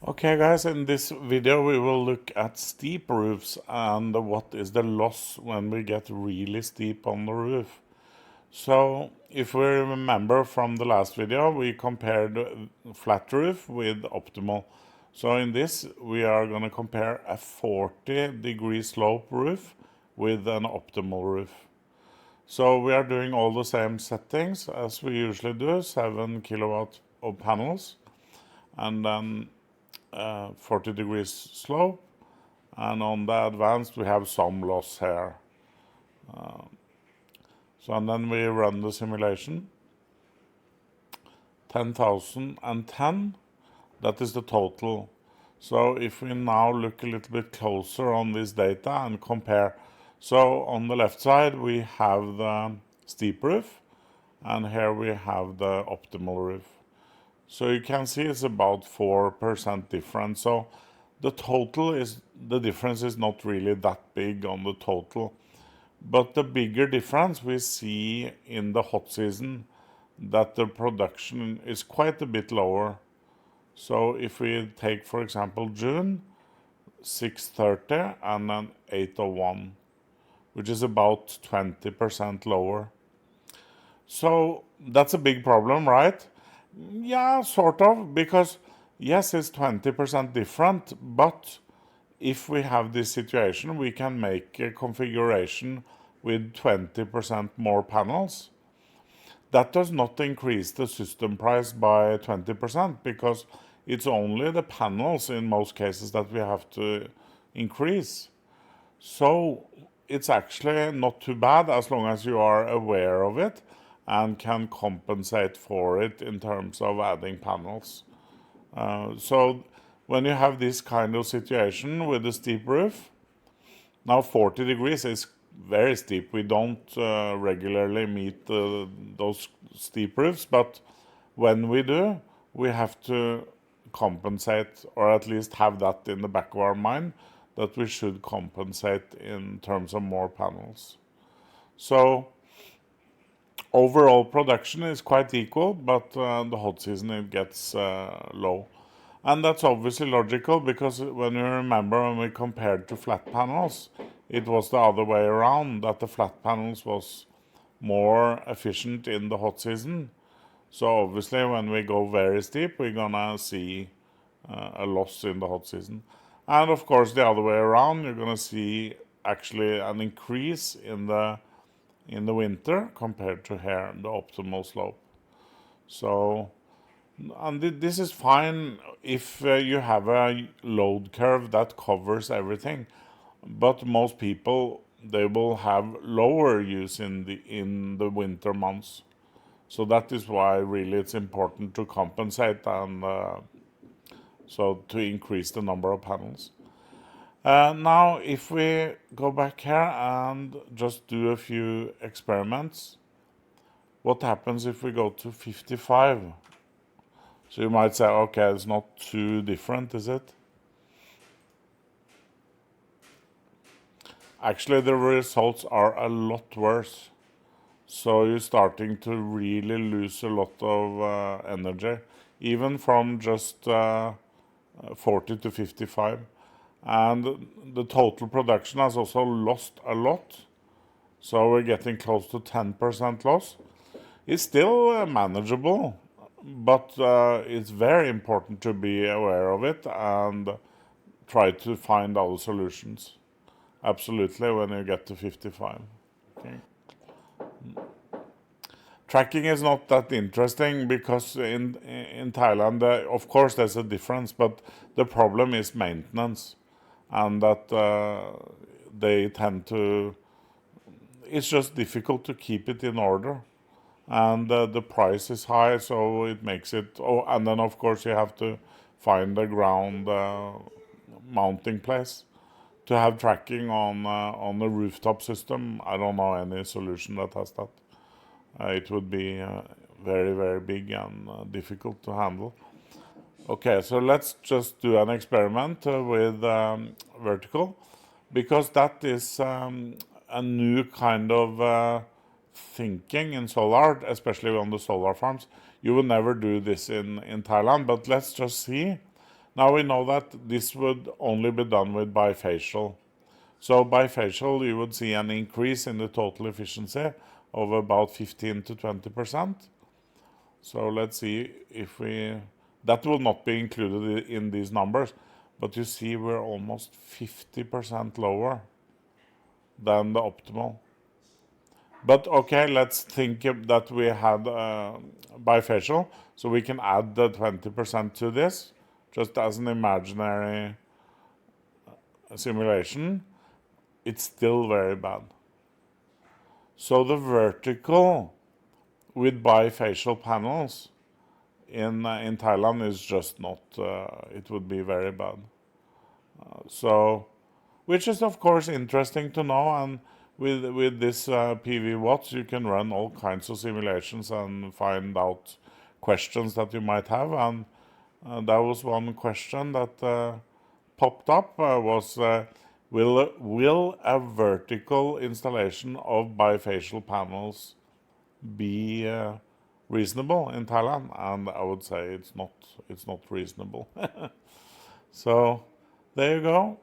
Okay guys, in this video we will look at steep roofs and what is the loss when we get really steep on the roof. So if we remember from the last video, we compared flat roof with optimal. So in this we are going to compare a 40-degree slope roof with an optimal roof. So we are doing all the same settings as we usually do, 7 kilowatt of panels, and then 40 degrees slope, and on the advanced we have some loss here. And then we run the simulation. 10,010, that is the total. So if we now look a little bit closer on this data and compare, so on the left side we have the steep roof, and here we have the optimal roof. So you can see it's about 4% difference. So the difference is not really that big on the total. But the bigger difference we see in the hot season, that the production is quite a bit lower. So if we take, for example, June, 630 and then 801, which is about 20% lower. So that's a big problem, right? Yeah, sort of, because yes, it's 20% different, but if we have this situation, we can make a configuration with 20% more panels. That does not increase the system price by 20% because it's only the panels in most cases that we have to increase. So it's actually not too bad as long as you are aware of it and can compensate for it in terms of adding panels. So when you have this kind of situation with a steep roof, now 40 degrees is very steep. We don't regularly meet those steep roofs, but when we do, we have to compensate, or at least have that in the back of our mind, that we should compensate in terms of more panels. So overall production is quite equal, but the hot season it gets low. And that's obviously logical, because when you remember when we compared to flat panels, it was the other way around, that the flat panels was more efficient in the hot season. So obviously when we go very steep, we're gonna see a loss in the hot season. And of course the other way around, you're gonna see actually an increase in the winter compared to here, the optimal slope. So, and this is fine if you have a load curve that covers everything, but most people, they will have lower use in the winter months. So that is why really it's important to compensate, and so to increase the number of panels. Now, if we go back here and just do a few experiments, what happens if we go to 55? So you might say, okay, it's not too different, is it? Actually, the results are a lot worse. So you're starting to really lose a lot of energy, even from just 40 to 55. And the total production has also lost a lot. So we're getting close to 10% loss. It's still manageable, but it's very important to be aware of it and try to find other solutions. Absolutely, when you get to 55. Okay. Tracking is not that interesting because in Thailand, of course, there's a difference, but the problem is maintenance, and that they tend to. It's just difficult to keep it in order, and the price is high, so it makes it. Oh, and then of course you have to find a ground mounting place to have tracking on the rooftop system. I don't know any solution that has that. It would be very, very big and difficult to handle. Okay, so let's just do an experiment with vertical, because that is a new kind of thinking in solar, especially on the solar farms. You will never do this in Thailand, but let's just see Now we know that this would only be done with bifacial. So bifacial, you would see an increase in the total efficiency of about 15 to 20%. So let's see if that will not be included in these numbers, but you see we're almost 50% lower than the optimal. But okay, let's think that we had bifacial, so we can add the 20% to this, just as an imaginary simulation. It's still very bad. So the vertical with bifacial panels in Thailand is just not, it would be very bad. So, which is of course interesting to know, and with this PV watts you can run all kinds of simulations and find out questions that you might have, and that was one question that popped up was will a vertical installation of bifacial panels be reasonable in Thailand? And I would say it's not reasonable. So there you go.